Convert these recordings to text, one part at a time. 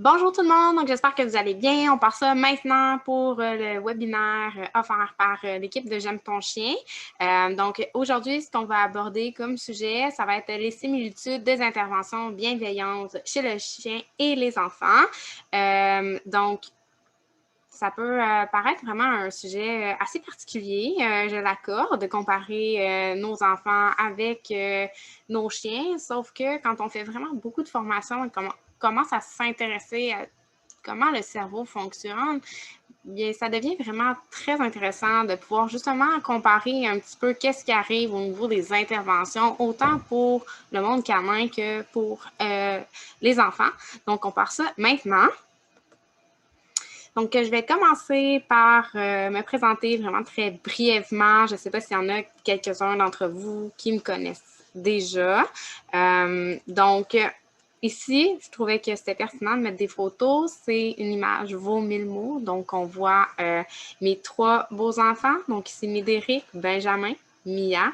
Bonjour tout le monde, donc j'espère que vous allez bien. On part ça maintenant pour le webinaire offert par l'équipe de J'aime ton chien. Donc aujourd'hui, ce qu'on va aborder comme sujet, ça va être les similitudes des interventions bienveillantes chez le chien et les enfants. Donc, ça peut paraître vraiment un sujet assez particulier, je l'accorde, de comparer nos enfants avec nos chiens, sauf que quand on fait vraiment beaucoup de formations et commence à s'intéresser à comment le cerveau fonctionne, bien, ça devient vraiment très intéressant de pouvoir justement comparer un petit peu qu'est-ce qui arrive au niveau des interventions, autant pour le monde canin que pour les enfants. Donc, on part ça maintenant. Donc, je vais commencer par me présenter vraiment très brièvement. Je ne sais pas s'il y en a quelques-uns d'entre vous qui me connaissent déjà. Donc, ici, je trouvais que c'était pertinent de mettre des photos. C'est une image vaut 1000 mots. Donc, on voit mes trois beaux enfants. Donc, ici, Médéric, Benjamin, Mia.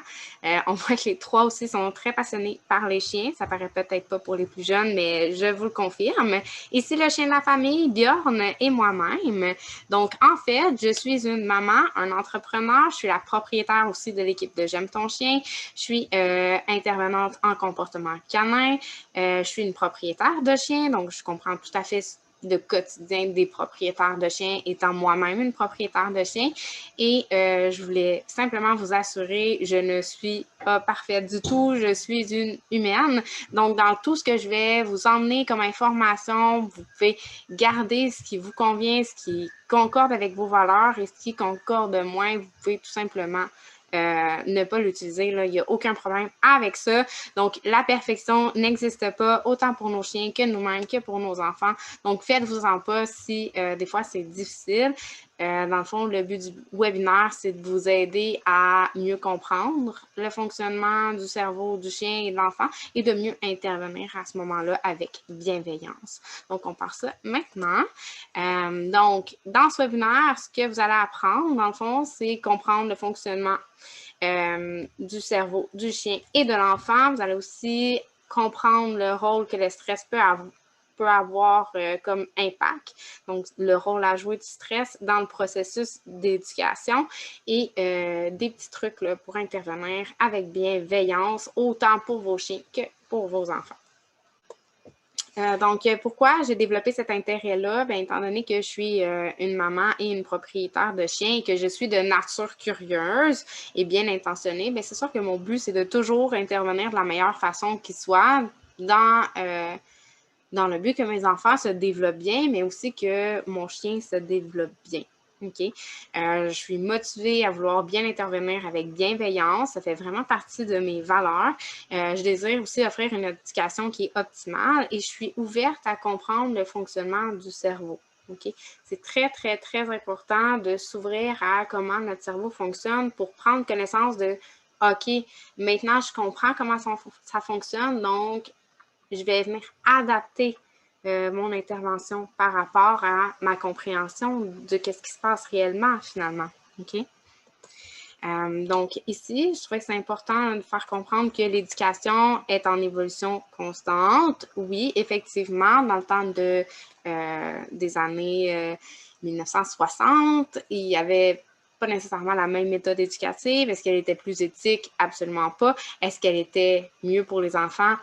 On voit que les trois aussi sont très passionnés par les chiens. Ça paraît peut-être pas pour les plus jeunes, mais je vous le confirme. Ici, le chien de la famille, Bjorn et moi-même. Donc, en fait, je suis une maman, un entrepreneur. Je suis la propriétaire aussi de l'équipe de J'aime ton chien. Je suis intervenante en comportement canin. Je suis une propriétaire de chien, donc je comprends tout à fait le quotidien des propriétaires de chiens, étant moi-même une propriétaire de chien. Et je voulais simplement vous assurer, je ne suis pas parfaite du tout, je suis une humaine. Donc, dans tout ce que je vais vous emmener comme information, vous pouvez garder ce qui vous convient, ce qui concorde avec vos valeurs et ce qui concorde moins, vous pouvez tout simplement ne pas l'utiliser. Il n'y a aucun problème avec ça. Donc, la perfection n'existe pas autant pour nos chiens que nous-mêmes, que pour nos enfants. Donc, faites-vous-en pas si des fois c'est difficile. Dans le fond, le but du webinaire, c'est de vous aider à mieux comprendre le fonctionnement du cerveau du chien et de l'enfant et de mieux intervenir à ce moment-là avec bienveillance. Donc, on part ça maintenant. Donc, dans ce webinaire, ce que vous allez apprendre, dans le fond, c'est comprendre le fonctionnement du cerveau du chien et de l'enfant. Vous allez aussi comprendre le rôle que le stress peut avoir comme impact, donc le rôle à jouer du stress dans le processus d'éducation et des petits trucs là, pour intervenir avec bienveillance, autant pour vos chiens que pour vos enfants. Donc, pourquoi j'ai développé cet intérêt-là? Bien, étant donné que je suis une maman et une propriétaire de chiens et que je suis de nature curieuse et bien intentionnée, bien, c'est sûr que mon but, c'est de toujours intervenir de la meilleure façon qui soit dans le but que mes enfants se développent bien, mais aussi que mon chien se développe bien. OK? Je suis motivée à vouloir bien intervenir avec bienveillance. Ça fait vraiment partie de mes valeurs. Je désire aussi offrir une éducation qui est optimale et je suis ouverte à comprendre le fonctionnement du cerveau. OK? C'est très, très, très important de s'ouvrir à comment notre cerveau fonctionne pour prendre connaissance de OK, maintenant je comprends comment ça fonctionne, donc je vais venir adapter mon intervention par rapport à ma compréhension de ce qui se passe réellement finalement. OK? Donc ici, je trouvais que c'est important de faire comprendre que l'éducation est en évolution constante. Oui, effectivement, dans le temps des années 1960, il y avait pas nécessairement la même méthode éducative. Est-ce qu'elle était plus éthique? Absolument pas. Est-ce qu'elle était mieux pour les enfants?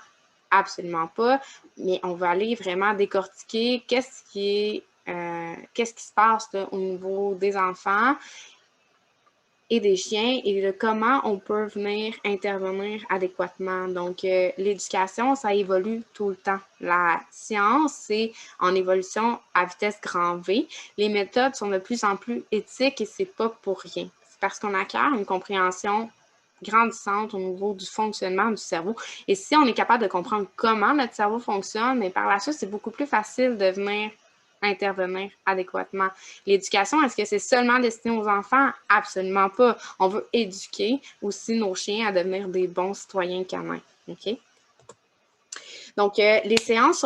Absolument pas. Mais on va aller vraiment décortiquer qu'est-ce qui se passe là, au niveau des enfants et des chiens et de comment on peut venir intervenir adéquatement. Donc, l'éducation, ça évolue tout le temps. La science, c'est en évolution à vitesse grand V. Les méthodes sont de plus en plus éthiques et c'est pas pour rien. C'est parce qu'on acquiert une compréhension grandissante au niveau du fonctionnement du cerveau. Et si on est capable de comprendre comment notre cerveau fonctionne, mais par la suite, c'est beaucoup plus facile de venir intervenir adéquatement. L'éducation, est-ce que c'est seulement destiné aux enfants? Absolument pas. On veut éduquer aussi nos chiens à devenir des bons citoyens canins. OK? Donc, les séances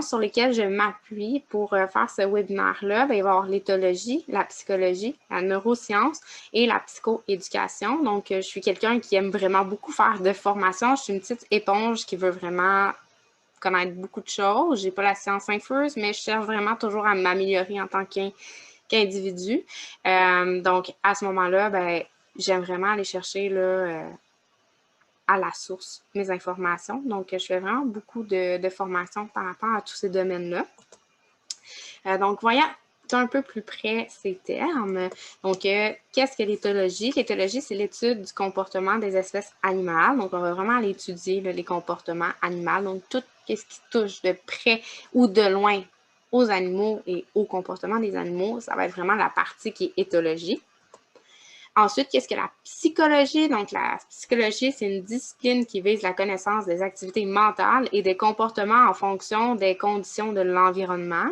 sur lesquelles je m'appuie pour faire ce webinaire-là, il va y avoir l'éthologie, la psychologie, la neuroscience et la psychoéducation. Donc, je suis quelqu'un qui aime vraiment beaucoup faire de formation. Je suis une petite éponge qui veut vraiment connaître beaucoup de choses. J'ai pas la science infuse, mais je cherche vraiment toujours à m'améliorer en tant qu'individu. Donc, à ce moment-là, ben, j'aime vraiment aller chercher là, à la source mes informations. Donc, je fais vraiment beaucoup de formations par rapport à tous ces domaines-là. Donc, voyons un peu plus près ces termes. Donc, qu'est-ce que l'éthologie? L'éthologie, c'est l'étude du comportement des espèces animales. Donc, on va vraiment aller étudier là, les comportements animaux. Donc, tout ce qui touche de près ou de loin aux animaux et au comportement des animaux, ça va être vraiment la partie qui est éthologie. Ensuite, qu'est-ce que la psychologie? Donc, la psychologie, c'est une discipline qui vise la connaissance des activités mentales et des comportements en fonction des conditions de l'environnement.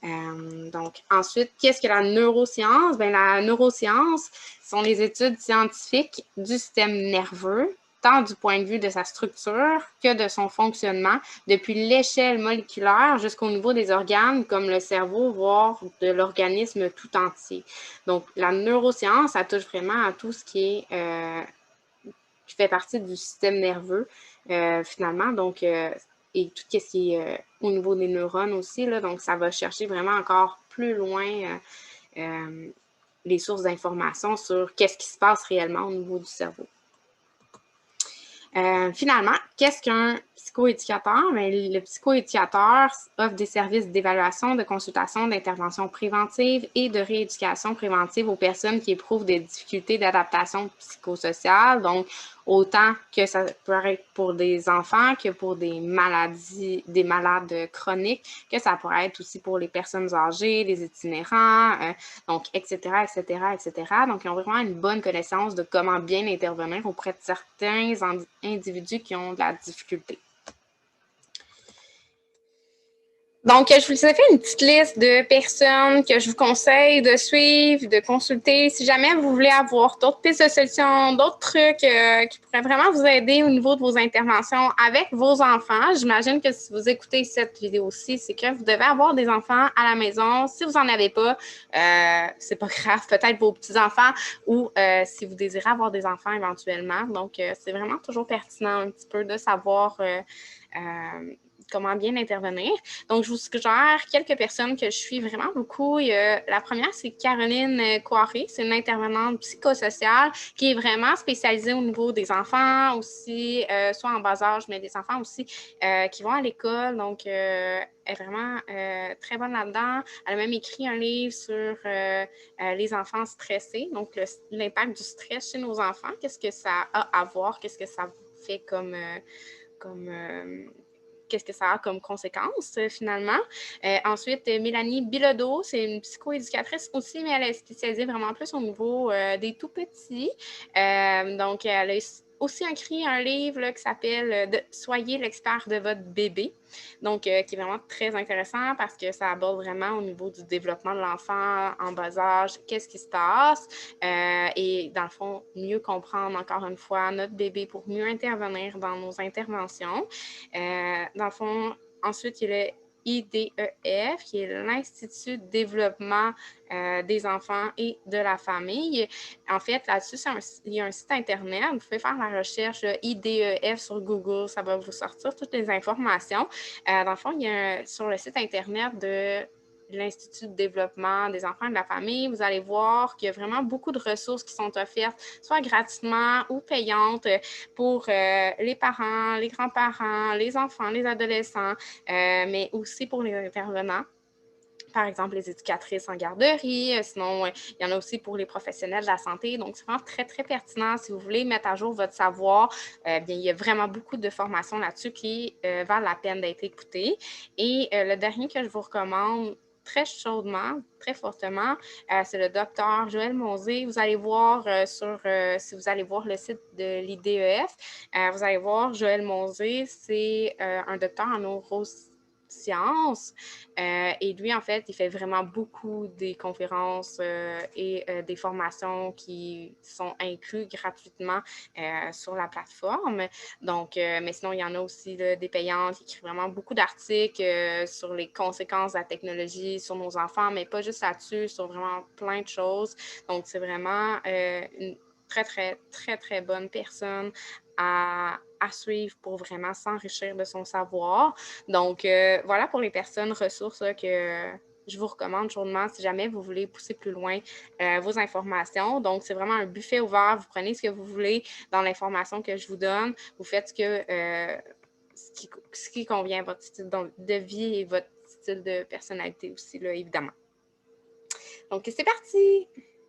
Donc, ensuite, qu'est-ce que la neuroscience? Bien, la neuroscience sont les études scientifiques du système nerveux, tant du point de vue de sa structure que de son fonctionnement, depuis l'échelle moléculaire jusqu'au niveau des organes comme le cerveau, voire de l'organisme tout entier. Donc, la neuroscience, ça touche vraiment à tout ce qui fait partie du système nerveux, finalement. Donc, et tout ce qui est au niveau des neurones aussi, là, donc ça va chercher vraiment encore plus loin les sources d'informations sur qu'est-ce qui se passe réellement au niveau du cerveau. Finalement, qu'est-ce qu'un psychoéducateur? Bien, le psychoéducateur offre des services d'évaluation, de consultation, d'intervention préventive et de rééducation préventive aux personnes qui éprouvent des difficultés d'adaptation psychosociale. Donc, autant que ça peut être pour des enfants que pour des malades chroniques, que ça pourrait être aussi pour les personnes âgées, les itinérants, donc, etc., etc., etc. Donc, ils ont vraiment une bonne connaissance de comment bien intervenir auprès de certains individus qui ont de la difficulté. Donc, je vous ai fait une petite liste de personnes que je vous conseille de suivre, de consulter. Si jamais vous voulez avoir d'autres pistes de solutions, d'autres trucs qui pourraient vraiment vous aider au niveau de vos interventions avec vos enfants, j'imagine que si vous écoutez cette vidéo-ci, c'est que vous devez avoir des enfants à la maison. Si vous n'en avez pas, c'est pas grave, peut-être vos petits-enfants ou si vous désirez avoir des enfants éventuellement. Donc, c'est vraiment toujours pertinent un petit peu de savoir comment bien intervenir. Donc, je vous suggère quelques personnes que je suis vraiment beaucoup. La première, c'est Caroline Coiré. C'est une intervenante psychosociale qui est vraiment spécialisée au niveau des enfants aussi, soit en bas âge, mais des enfants aussi qui vont à l'école. Donc, elle est vraiment très bonne là-dedans. Elle a même écrit un livre sur les enfants stressés, donc l'impact du stress chez nos enfants. Qu'est-ce que ça a à voir? Qu'est-ce que ça fait qu'est-ce que ça a comme conséquence, finalement. Ensuite, Mélanie Bilodeau, c'est une psychoéducatrice aussi, mais elle est spécialisée vraiment plus au niveau des tout-petits. Donc, elle a aussi écrit un livre là, qui s'appelle « Soyez l'expert de votre bébé ». Donc, qui est vraiment très intéressant parce que ça aborde vraiment au niveau du développement de l'enfant en bas âge, qu'est-ce qui se passe et dans le fond, mieux comprendre encore une fois notre bébé pour mieux intervenir dans nos interventions. Dans le fond, ensuite, il y a le IDEF, qui est l'Institut de développement des enfants et de la famille. En fait, là-dessus, il y a un site Internet. Vous pouvez faire la recherche IDEF sur Google. Ça va vous sortir toutes les informations. Dans le fond, il y a sur le site Internet de l'Institut de développement des enfants et de la famille, vous allez voir qu'il y a vraiment beaucoup de ressources qui sont offertes, soit gratuitement ou payantes pour les parents, les grands-parents, les enfants, les adolescents, mais aussi pour les intervenants. Par exemple, les éducatrices en garderie. Sinon, il y en a aussi pour les professionnels de la santé. Donc, c'est vraiment très, très pertinent. Si vous voulez mettre à jour votre savoir, bien, il y a vraiment beaucoup de formations là-dessus qui valent la peine d'être écoutées. Et le dernier que je vous recommande très chaudement, très fortement, c'est le docteur Joël Monzé. Vous allez voir si vous allez voir le site de l'IDEF, vous allez voir Joël Monzé, c'est un docteur en neurosciences. Et lui, en fait, il fait vraiment beaucoup des conférences et des formations qui sont incluses gratuitement sur la plateforme. Donc, mais sinon, il y en a aussi là, des payantes. Il écrit vraiment beaucoup d'articles sur les conséquences de la technologie sur nos enfants, mais pas juste là-dessus, sur vraiment plein de choses. Donc, c'est vraiment très, très, très, très bonne personne à suivre pour vraiment s'enrichir de son savoir. Donc, voilà pour les personnes ressources là, que je vous recommande chaudement si jamais vous voulez pousser plus loin vos informations. Donc, c'est vraiment un buffet ouvert. Vous prenez ce que vous voulez dans l'information que je vous donne. Vous faites ce qui convient à votre style de vie et votre style de personnalité aussi, là, évidemment. Donc, c'est parti!